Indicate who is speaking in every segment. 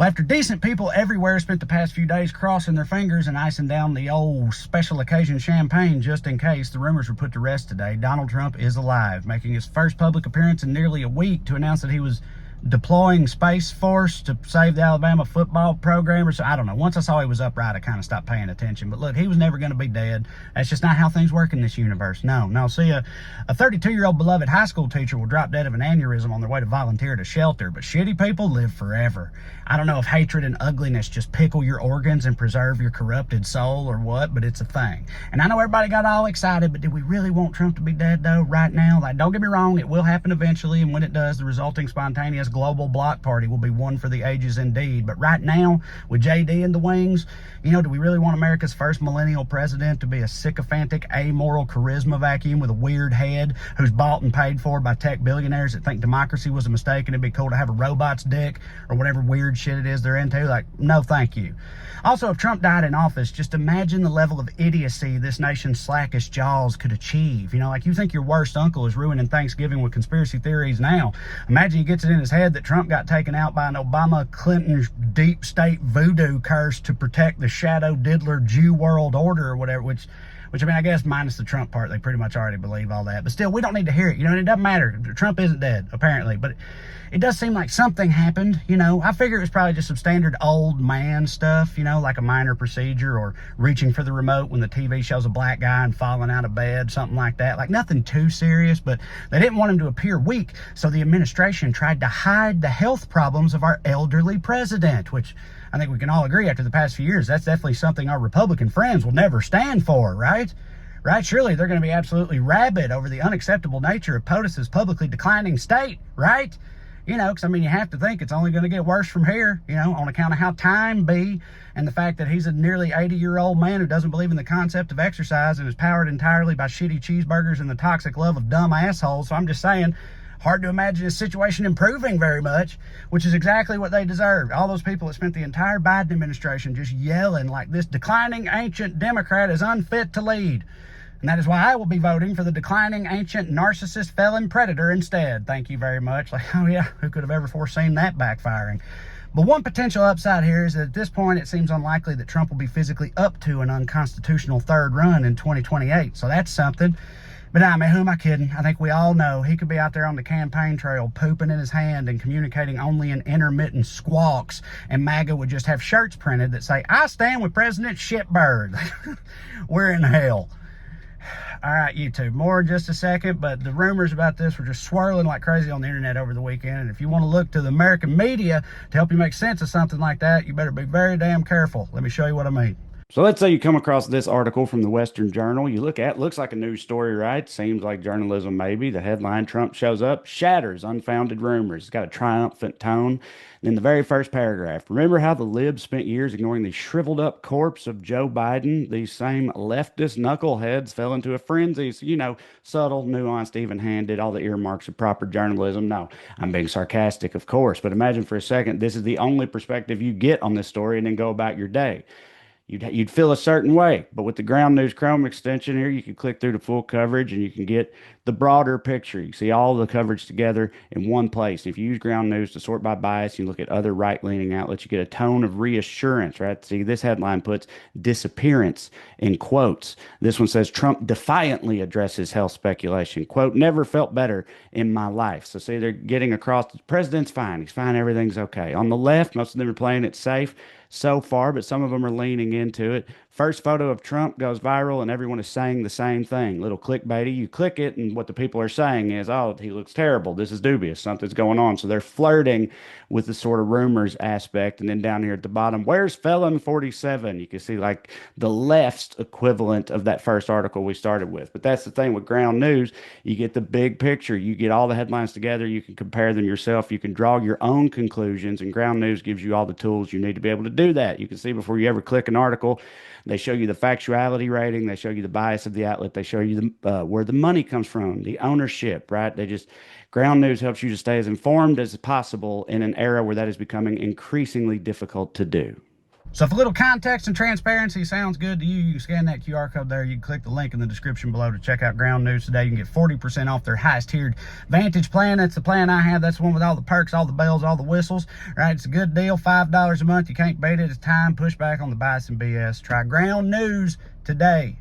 Speaker 1: Well, after decent people everywhere spent the past few days crossing their fingers and icing down the old special occasion champagne just in case, the rumors were put to rest today. Donald Trump is alive, making his first public appearance in nearly a week to announce that he was deploying Space Force to save the Alabama football program or so. I don't know. Once I saw he was upright, I kind of stopped paying attention. But look, he was never going to be dead. That's just not how things work in this universe. No. See, a 32-year-old beloved high school teacher will drop dead of an aneurysm on their way to volunteer at a shelter, but shitty people live forever. I don't know if hatred and ugliness just pickle your organs and preserve your corrupted soul or what, but it's a thing. And I know everybody got all excited, but do we really want Trump to be dead, though, right now? Like, don't get me wrong, it will happen eventually, and when it does, the resulting spontaneous global block party will be one for the ages indeed. But right now, with JD in the wings, do we really want America's first millennial president to be a sycophantic, amoral charisma vacuum with a weird head who's bought and paid for by tech billionaires that think democracy was a mistake and it'd be cool to have a robot's dick or whatever weird shit it is they're into? Like, no thank you. Also, if Trump died in office, just imagine the level of idiocy this nation's slackest jaws could achieve. Like you think your worst uncle is ruining Thanksgiving with conspiracy theories now. Imagine he gets it in his head that Trump got taken out by an Obama-Clinton deep state voodoo curse to protect the shadow diddler Jew world order or whatever, which I mean, I guess minus the Trump part, they pretty much already believe all that. But still, we don't need to hear it. And it doesn't matter. Trump isn't dead, apparently. But it does seem like something happened. I figure it was probably just some standard old man stuff, like a minor procedure or reaching for the remote when the TV shows a black guy and falling out of bed, something like that. Like nothing too serious, but they didn't want him to appear weak. So the administration tried to hide the health problems of our elderly president, which I think we can all agree after the past few years, that's definitely something our Republican friends will never stand for, right? Right? Surely they're going to be absolutely rabid over the unacceptable nature of POTUS's publicly declining state, right? Because, you have to think it's only going to get worse from here, on account of how time be and the fact that he's a nearly 80-year-old man who doesn't believe in the concept of exercise and is powered entirely by shitty cheeseburgers and the toxic love of dumb assholes. So I'm just saying, hard to imagine his situation improving very much, which is exactly what they deserve. All those people that spent the entire Biden administration just yelling like this declining ancient Democrat is unfit to lead. And that is why I will be voting for the declining ancient narcissist felon predator instead. Thank you very much. Like, oh yeah, who could have ever foreseen that backfiring? But one potential upside here is that at this point, it seems unlikely that Trump will be physically up to an unconstitutional third run in 2028. So that's something. But who am I kidding? I think we all know he could be out there on the campaign trail pooping in his hand and communicating only in intermittent squawks, and MAGA would just have shirts printed that say, "I stand with President Shitbird." We're in hell. All right, YouTube, more in just a second, but the rumors about this were just swirling like crazy on the internet over the weekend, and if you want to look to the American media to help you make sense of something like that, you better be very damn careful. Let me show you what I mean.
Speaker 2: So let's say you come across this article from the Western Journal. You look at, looks like a news story, right? Seems like journalism, maybe. The headline, Trump shows up, shatters unfounded rumors. It's got a triumphant tone. Then the very first paragraph, remember how the libs spent years ignoring the shriveled up corpse of Joe Biden? These same leftist knuckleheads fell into a frenzy. So, subtle, nuanced, even-handed, all the earmarks of proper journalism. No, I'm being sarcastic, of course. But imagine for a second, this is the only perspective you get on this story, and then go about your day. You'd feel a certain way, but with the Ground News Chrome extension here, you can click through the full coverage and you can get the broader picture. You see all the coverage together in one place. If you use Ground News to sort by bias, you look at other right-leaning outlets, you get a tone of reassurance, right? See, this headline puts disappearance in quotes. This one says Trump defiantly addresses health speculation. Quote, never felt better in my life. So see, they're getting across, the president's fine. He's fine. Everything's okay. On the left, most of them are playing it safe so far, but some of them are leaning into it. First photo of Trump goes viral and everyone is saying the same thing. Little clickbaity. You click it and what the people are saying is, oh, he looks terrible. This is dubious. Something's going on. So they're flirting with the sort of rumors aspect. And then down here at the bottom, where's Felon 47? You can see like the left's equivalent of that first article we started with. But that's the thing with Ground News. You get the big picture. You get all the headlines together. You can compare them yourself. You can draw your own conclusions. And Ground News gives you all the tools you need to be able to do that. You can see before you ever click an article, they show you the factuality rating. They show you the bias of the outlet. They show you where the money comes from, the ownership, right? Ground News helps you to stay as informed as possible in an era where that is becoming increasingly difficult to do.
Speaker 1: So if a little context and transparency sounds good to you, you can scan that QR code there. You can click the link in the description below to check out Ground News today. You can get 40% off their highest tiered Vantage plan. That's the plan I have. That's the one with all the perks, all the bells, all the whistles. Right? It's a good deal. $5 a month. You can't beat it. It's time. Push back on the bias and BS. Try Ground News today.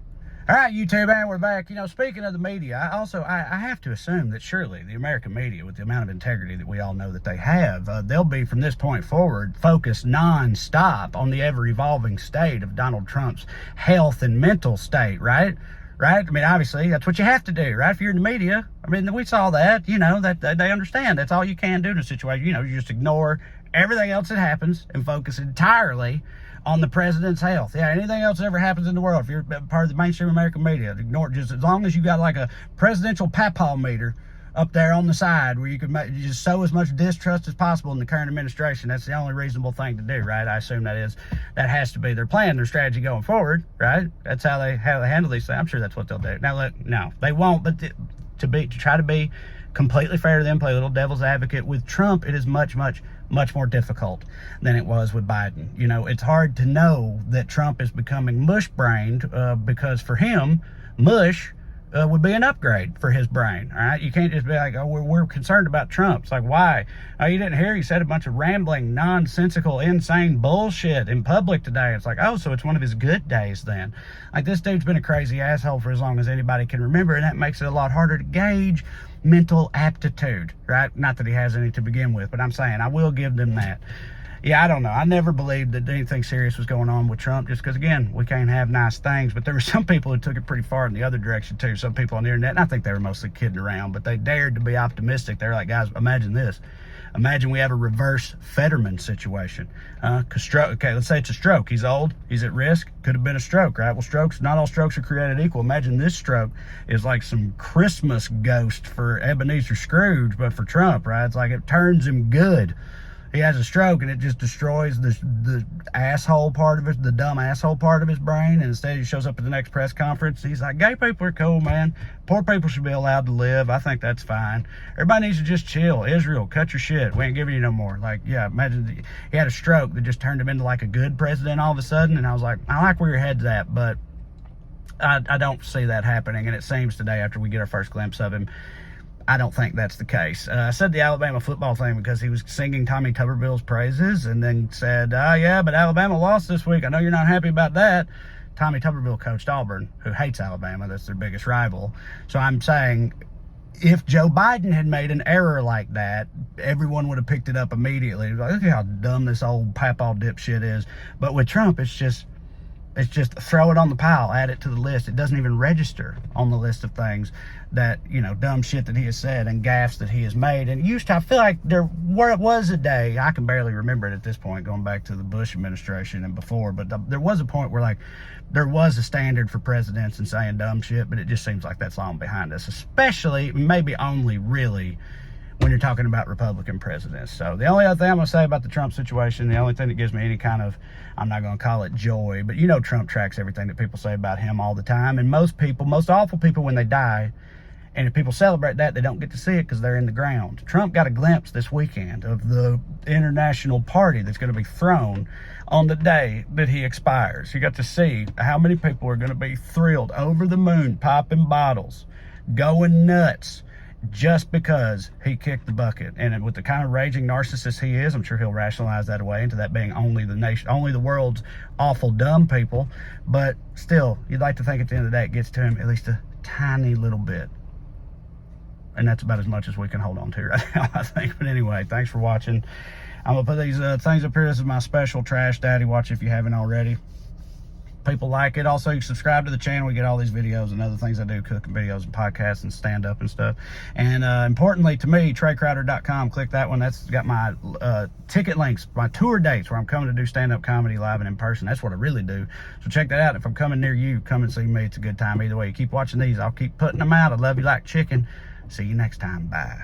Speaker 1: All right, YouTube, man, we're back. You know, speaking of the media, I have to assume that surely the American media, with the amount of integrity that we all know that they have, they'll be from this point forward focused non-stop on the ever-evolving state of Donald Trump's health and mental state, right? Right? I mean, obviously, that's what you have to do, right? If you're in the media, I mean, we saw that, you know, that they understand. That's all you can do in a situation. You know, you just ignore everything else that happens and focus entirely on the president's health. Yeah, anything else that ever happens in the world, if you're part of the mainstream American media, ignore it. Just as long as you got like a presidential papaw meter up there on the side where you can just sow as much distrust as possible in the current administration. That's the only reasonable thing to do, right? I assume that has to be their plan, their strategy going forward, right? That's how they handle these things. I'm sure that's what they'll do. Now, look, no, they won't, but to try to be completely fair to them, play a little devil's advocate with Trump, it is much more difficult than it was with Biden. You know, it's hard to know that Trump is becoming mush-brained because for him, mush would be an upgrade for his brain, all right? You can't just be like, oh, we're concerned about Trump. It's like, why? Oh, you didn't hear he said a bunch of rambling, nonsensical, insane bullshit in public today. It's like, oh, so it's one of his good days then. Like, this dude's been a crazy asshole for as long as anybody can remember, and that makes it a lot harder to gauge mental aptitude, right? Not that he has any to begin with, but I'm saying I will give them that. Yeah, I don't know. I never believed that anything serious was going on with Trump just because, again, we can't have nice things. But there were some people who took it pretty far in the other direction, too. Some people on the internet, and I think they were mostly kidding around, but they dared to be optimistic. They're like, guys, imagine this. Imagine we have a reverse Fetterman situation. Okay, let's say it's a stroke. He's old. He's at risk. Could have been a stroke, right? Well, not all strokes are created equal. Imagine this stroke is like some Christmas ghost for Ebenezer Scrooge, but for Trump, right? It's like it turns him good. He has a stroke and it just destroys the asshole part of it, the dumb asshole part of his brain. And instead he shows up at the next press conference. He's like, gay people are cool, man. Poor people should be allowed to live. I think that's fine. Everybody needs to just chill. Israel, cut your shit. We ain't giving you no more. Like, yeah, imagine he had a stroke that just turned him into like a good president all of a sudden. And I was like, I like where your head's at, but I don't see that happening. And it seems today, after we get our first glimpse of him, I don't think that's the case. I said the Alabama football thing because he was singing Tommy Tuberville's praises and then said, yeah, but Alabama lost this week. I know you're not happy about that. Tommy Tuberville coached Auburn, who hates Alabama. That's their biggest rival. So I'm saying if Joe Biden had made an error like that, everyone would have picked it up immediately. Like, look how dumb this old papaw dipshit is. But with Trump, it's just throw it on the pile, add it to the list. It doesn't even register on the list of things that, you know, dumb shit that he has said and gaffes that he has made. And I feel like there was a day, I can barely remember it at this point, going back to the Bush administration and before, but there was a point where, like, there was a standard for presidents and saying dumb shit, but it just seems like that's long behind us, especially, maybe only really, when you're talking about Republican presidents. So the only other thing I'm going to say about the Trump situation, the only thing that gives me any kind of, I'm not going to call it joy, but you know Trump tracks everything that people say about him all the time. And most awful people, when they die, and if people celebrate that, they don't get to see it because they're in the ground. Trump got a glimpse this weekend of the international party that's going to be thrown on the day that he expires. You got to see how many people are going to be thrilled, over the moon, popping bottles, going nuts, just because he kicked the bucket. And with the kind of raging narcissist he is, I'm sure he'll rationalize that away into that being only the world's awful dumb people. But still, you'd like to think at the end of the day it gets to him at least a tiny little bit. And that's about as much as we can hold on to right now, I think. But anyway, thanks for watching. I'm going to put these things up here. This is my special Trash Daddy. Watch if you haven't already. People like it. Also, you subscribe to the channel. We get all these videos and other things I do, cooking videos and podcasts and stand-up and stuff. And importantly to me, TraeCrowder.com. Click that one. That's got my ticket links, my tour dates where I'm coming to do stand-up comedy live and in person. That's what I really do. So check that out. If I'm coming near you, come and see me. It's a good time either way. You keep watching these. I'll keep putting them out. I love you like chicken. See you next time. Bye.